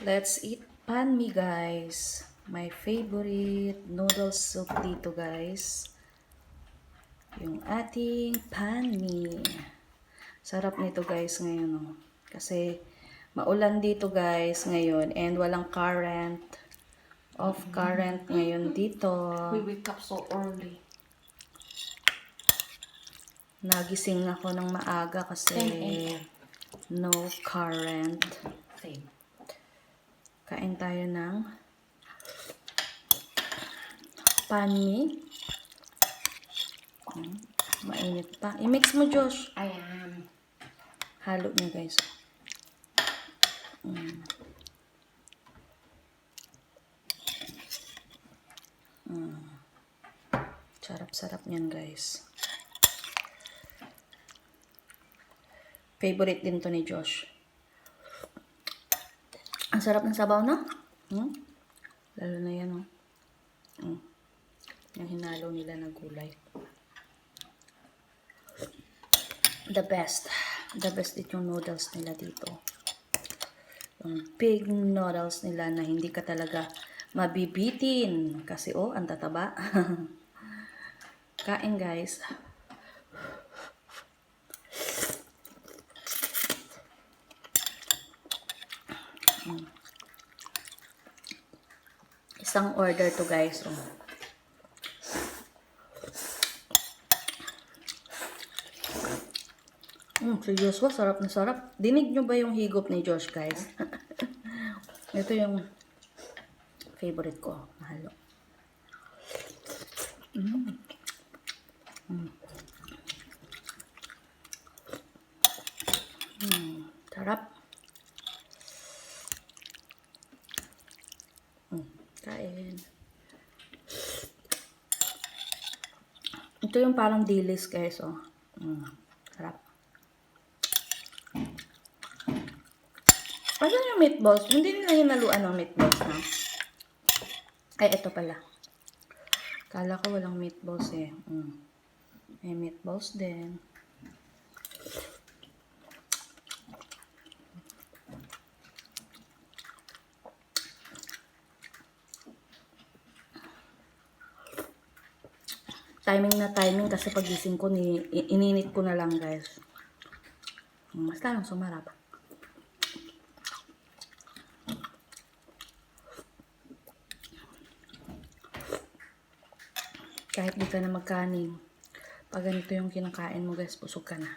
Let's eat pan mi, guys. My favorite noodle soup dito, guys. Yung ating pan mi. Sarap nito, guys, ngayon, oh. Kasi maulan dito, guys, ngayon. And walang current. Off current ngayon dito. We wake up so early. Nagising ako ng maaga kasi 10 a.m. no current. Same. Kain tayo ng pan mi. Mainit pa. I-mix mo, Josh. I am. Halo niyo, guys. Sarap-sarap niyan, guys. Favorite din to ni Josh. Ang sarap ng sabaw, no? Lalo na yan, oh. Yung hinalo nila na gulay. The best. The best din yung noodles nila dito. Yung big noodles nila na hindi ka talaga mabibitin. Kasi, oh, ang tataba. Kain, guys. Isang order to, guys, oh. Si Joshua, sarap na sarap. Dinig nyo ba yung higop ni Josh, guys? Ito yung favorite ko. Mahalo. Sarap. Kain. Ito yung parang dilis, guys, oh. Sarap. Asan yung meatballs? Hindi nila hinaluan ng meatballs, na. Ay, ito pala. Kala ko walang meatballs, eh. May meatballs din. Timing na timing kasi pagising ko, ininit ko na lang, guys. Mas lalong sumarap. Kahit di ka na magkanin, pag ganito yung kinakain mo, guys, busog ka na.